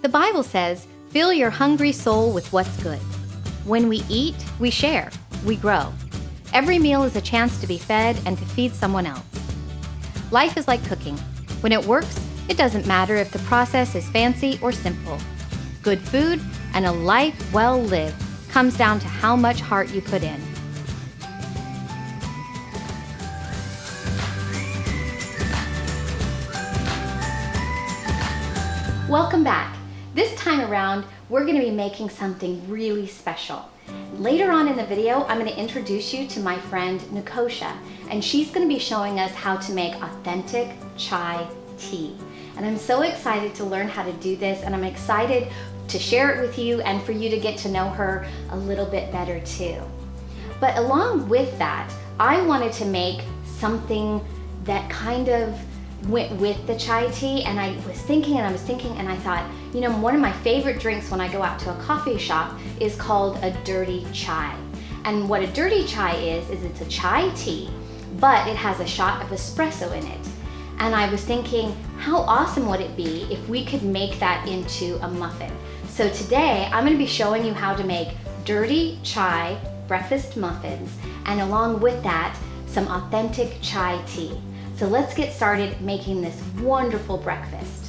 The Bible says, "Fill your hungry soul with what's good." When we eat, we share, we grow. Every meal is a chance to be fed and to feed someone else. Life is like cooking. When it works, it doesn't matter if the process is fancy or simple. Good food and a life well lived comes down to how much heart you put in. Welcome back. This time around, we're going to be making something really special. Later on in the video, I'm going to introduce you to my friend Nikosha, and she's going to be showing us how to make authentic chai tea. And I'm so excited to learn how to do this, and I'm excited to share it with you and for you to get to know her a little bit better too. But along with that, I wanted to make something that kind of went with the chai tea, and I was thinking and I thought, you know, one of my favorite drinks when I go out to a coffee shop is called a dirty chai. And what a dirty chai is it's a chai tea, but it has a shot of espresso in it. And I was thinking, how awesome would it be if we could make that into a muffin? So today, I'm gonna be showing you how to make dirty chai breakfast muffins, and along with that, some authentic chai tea. So let's get started making this wonderful breakfast.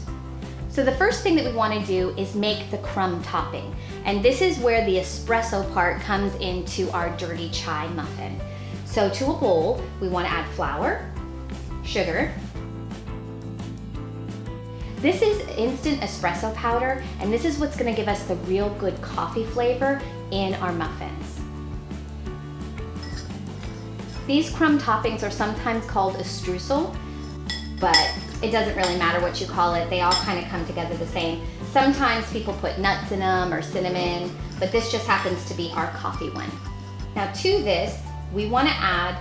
So the first thing that we want to do is make the crumb topping. And this is where the espresso part comes into our dirty chai muffin. So to a bowl, we want to add flour, sugar. This is instant espresso powder, and this is what's going to give us the real good coffee flavor in our muffins. These crumb toppings are sometimes called a streusel, but it doesn't really matter what you call it. They all kind of come together the same. Sometimes people put nuts in them or cinnamon, but this just happens to be our coffee one. Now to this, we want to add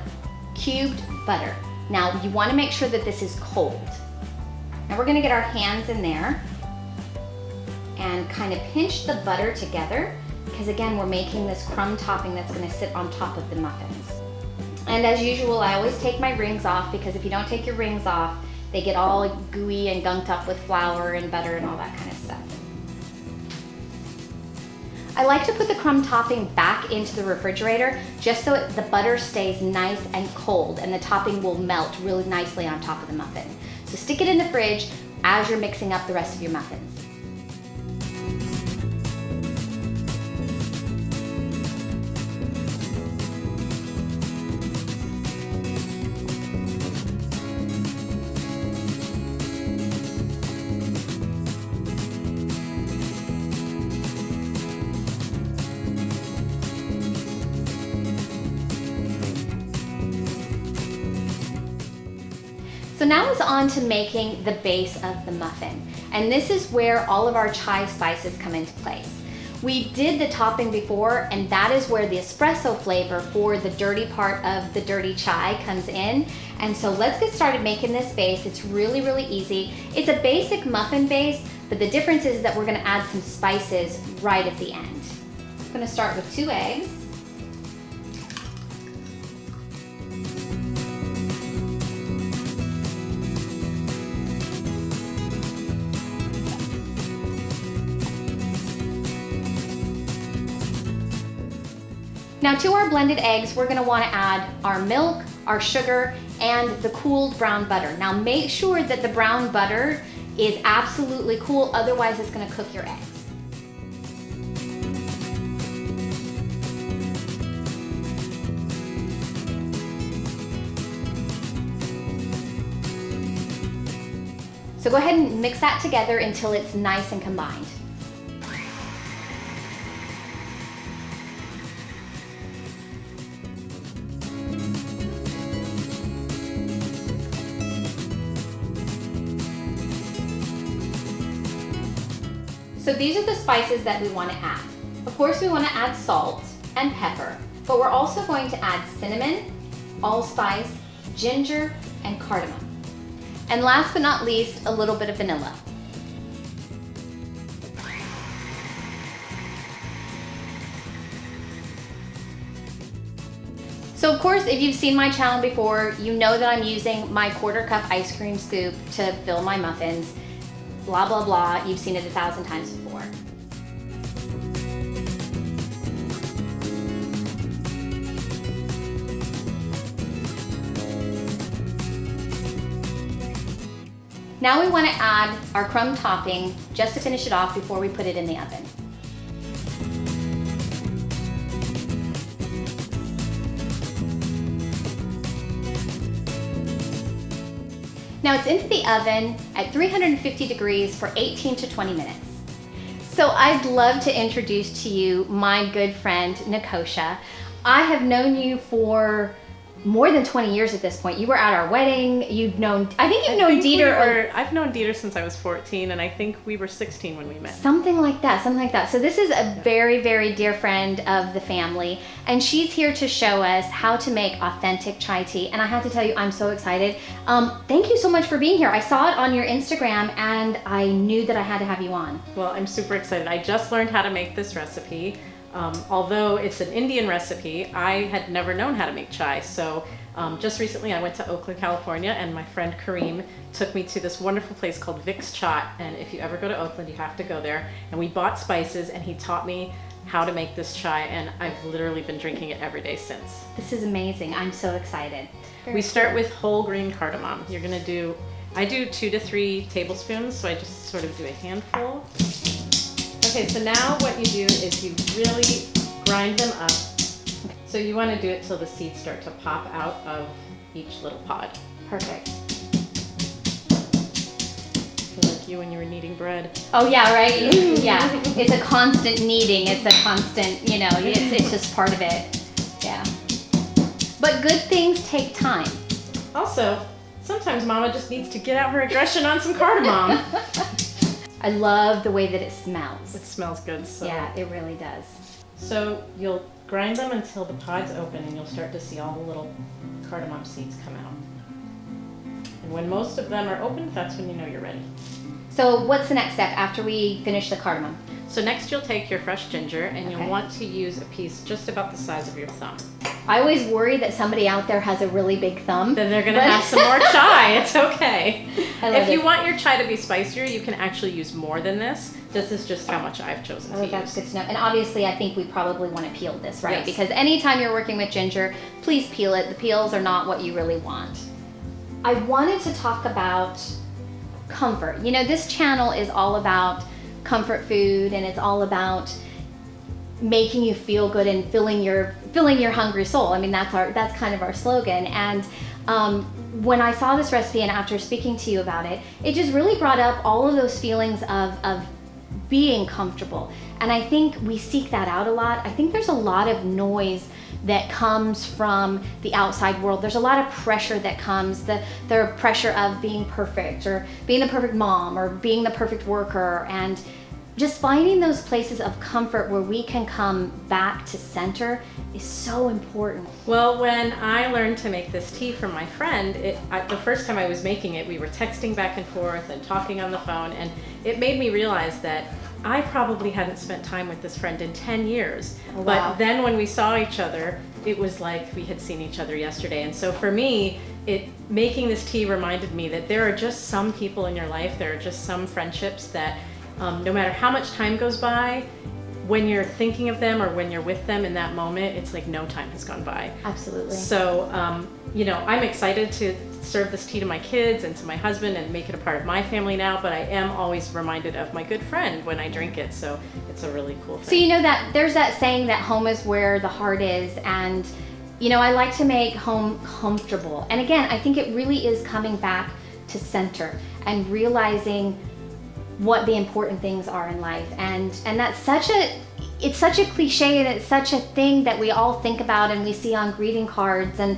cubed butter. Now you want to make sure that this is cold. Now we're going to get our hands in there and kind of pinch the butter together, because again, we're making this crumb topping that's going to sit on top of the muffins. And as usual, I always take my rings off, because if you don't take your rings off, they get all gooey and gunked up with flour and butter and all that kind of stuff. I like to put the crumb topping back into the refrigerator just so the butter stays nice and cold, and the topping will melt really nicely on top of the muffin. So stick it in the fridge as you're mixing up the rest of your muffins. So now it's on to making the base of the muffin. And this is where all of our chai spices come into place. We did the topping before, and that is where the espresso flavor for the dirty part of the dirty chai comes in. And so let's get started making this base. It's really, really easy. It's a basic muffin base, but the difference is that we're gonna add some spices right at the end. I'm gonna start with 2 eggs. Now to our blended eggs, we're gonna wanna add our milk, our sugar, and the cooled brown butter. Now make sure that the brown butter is absolutely cool, otherwise it's gonna cook your eggs. So go ahead and mix that together until it's nice and combined. So these are the spices that we want to add. Of course, we want to add salt and pepper, but we're also going to add cinnamon, allspice, ginger, and cardamom. And last but not least, a little bit of vanilla. So of course, if you've seen my channel before, you know that I'm using my 1/4 cup ice cream scoop to fill my muffins. blah, blah, blah. You've seen it 1,000 times before. Now we want to add our crumb topping just to finish it off before we put it in the oven. Now it's into the oven at 350 degrees for 18 to 20 minutes. So I'd love to introduce to you my good friend, Nikosha. I have known you for more than 20 years at this point. You were at our wedding. I think you've known Dieter. I've known Dieter since I was 14, and I think we were 16 when we met. Something like that. So this is a very, very dear friend of the family, and she's here to show us how to make authentic chai tea. And I have to tell you, I'm so excited. Thank you so much for being here. I saw it on your Instagram, and I knew that I had to have you on. Well, I'm super excited. I just learned how to make this recipe. Although it's an Indian recipe, I had never known how to make chai. So just recently I went to Oakland, California, and my friend Kareem took me to this wonderful place called Hicks. And if you ever go to Oakland, you have to go there. And we bought spices, and he taught me how to make this chai, and I've literally been drinking it every day since. This is amazing. I'm so excited. We start with whole green cardamom. I do 2 to 3 tablespoons, so I just sort of do a handful. Okay, so now what you do is you really grind them up. So you want to do it till the seeds start to pop out of each little pod. Perfect. I feel like you when you were kneading bread. Oh yeah, right? Yeah, it's a constant kneading. It's a constant, it's just part of it. Yeah. But good things take time. Also, sometimes Mama just needs to get out her aggression on some cardamom. I love the way that it smells. It smells good. So. Yeah, it really does. So you'll grind them until the pod's open, and you'll start to see all the little cardamom seeds come out. And when most of them are open, that's when you know you're ready. So what's the next step after we finish the cardamom? So next you'll take your fresh ginger, and you'll want to use a piece just about the size of your thumb. I always worry that somebody out there has a really big thumb. Then they're gonna have some more chai. It's okay. If you want your chai to be spicier, you can actually use more than this. This is just how much I've chosen to use. That's good to know. And obviously I think we probably want to peel this, right? Yes. Because anytime you're working with ginger, please peel it. The peels are not what you really want. I wanted to talk about comfort. This channel is all about comfort food, and it's all about making you feel good and filling your hungry soul. I mean, that's kind of our slogan. And when I saw this recipe and after speaking to you about it, it just really brought up all of those feelings of being comfortable. And I think we seek that out a lot. I think there's a lot of noise that comes from the outside world. There's a lot of pressure that comes, the pressure of being perfect, or being the perfect mom, or being the perfect worker, and just finding those places of comfort where we can come back to center is so important. Well, when I learned to make this tea from my friend, the first time I was making it, we were texting back and forth and talking on the phone, and it made me realize that I probably hadn't spent time with this friend in 10 years. Oh, wow. But then when we saw each other, it was like we had seen each other yesterday. And so for me, making this tea reminded me that there are just some people in your life, there are just some friendships that no matter how much time goes by, when you're thinking of them or when you're with them in that moment, it's like no time has gone by. Absolutely. So, I'm excited to serve this tea to my kids and to my husband and make it a part of my family now, but I am always reminded of my good friend when I drink it, so it's a really cool thing. So that there's that saying that home is where the heart is, and I like to make home comfortable. And again, I think it really is coming back to center and realizing what the important things are in life. And that's it's such a cliche, and it's such a thing that we all think about and we see on greeting cards, and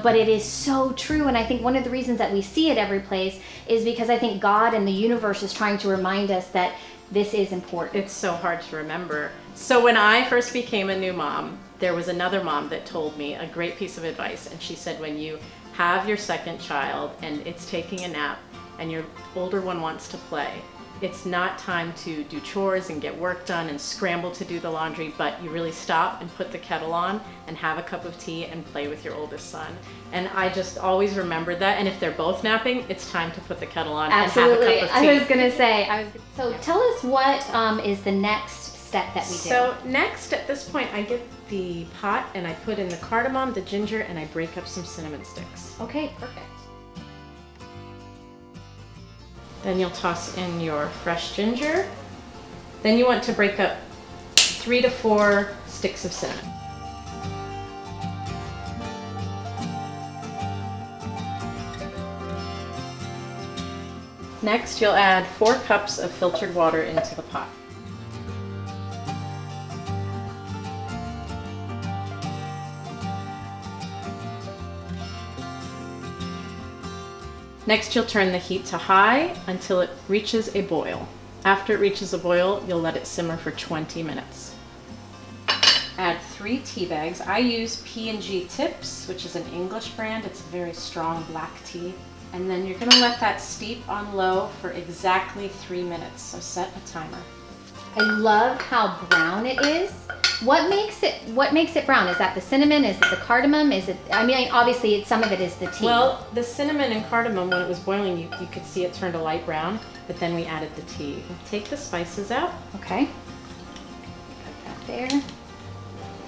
but it is so true. And I think one of the reasons that we see it every place is because I think God and the universe is trying to remind us that this is important. It's so hard to remember. So when I first became a new mom, there was another mom that told me a great piece of advice, and she said, when you have your second child and it's taking a nap and your older one wants to play, it's not time to do chores and get work done and scramble to do the laundry, but you really stop and put the kettle on and have a cup of tea and play with your oldest son. And I just always remember that. And if they're both napping, it's time to put the kettle on Absolutely. and have a cup of tea. I was gonna say, so tell us what is the next step that we do? So next, at this point, I get the pot and I put in the cardamom, the ginger, and I break up some cinnamon sticks. Okay, perfect. Then you'll toss in your fresh ginger. Then you want to break up 3 to 4 sticks of cinnamon. Next, you'll add 4 cups of filtered water into the pot. Next, you'll turn the heat to high until it reaches a boil. After it reaches a boil, you'll let it simmer for 20 minutes. Add 3 tea bags. I use P&G Tips, which is an English brand. It's a very strong black tea. And then you're gonna let that steep on low for exactly 3 minutes, so set a timer. I love how brown it is. What makes it brown? Is that the cinnamon? Is it the cardamom? Is it, I mean, obviously some of it is the tea. Well, the cinnamon and cardamom, when it was boiling, you could see it turned a light brown, but then we added the tea. Take the spices out. Okay. Put that there.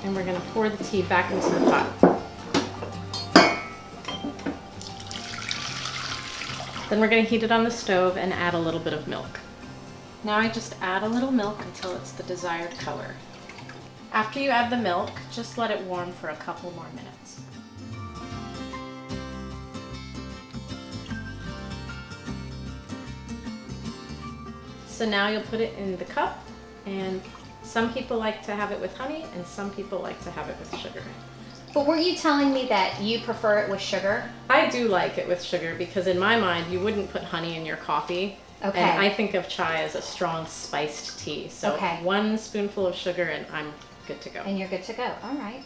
And we're gonna pour the tea back into the pot. Then we're gonna heat it on the stove and add a little bit of milk. Now I just add a little milk until it's the desired color. After you add the milk, just let it warm for a couple more minutes. So now you'll put it in the cup, and some people like to have it with honey and some people like to have it with sugar. But weren't you telling me that you prefer it with sugar? I do like it with sugar because in my mind you wouldn't put honey in your coffee. Okay. And I think of chai as a strong spiced tea. So okay. 1 spoonful of sugar and I'm good to go. And you're good to go. All right.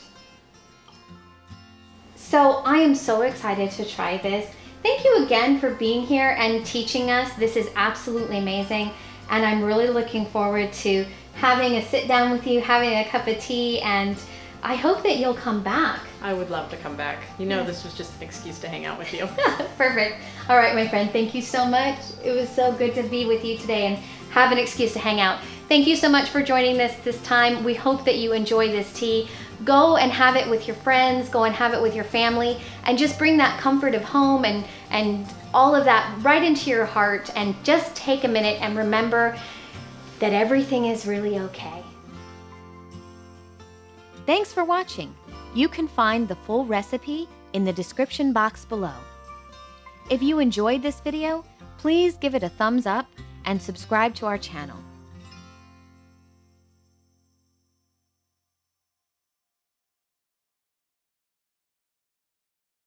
So I am so excited to try this. Thank you again for being here and teaching us. This is absolutely amazing. And I'm really looking forward to having a sit down with you, having a cup of tea, and I hope that you'll come back. I would love to come back. You know, this was just an excuse to hang out with you. Perfect. All right, my friend, thank you so much. It was so good to be with you today and have an excuse to hang out. Thank you so much for joining this time. We hope that you enjoy this tea. Go and have it with your friends, go and have it with your family, and just bring that comfort of home and all of that right into your heart, and just take a minute and remember that everything is really okay. Thanks for watching. You can find the full recipe in the description box below. If you enjoyed this video, please give it a thumbs up and subscribe to our channel.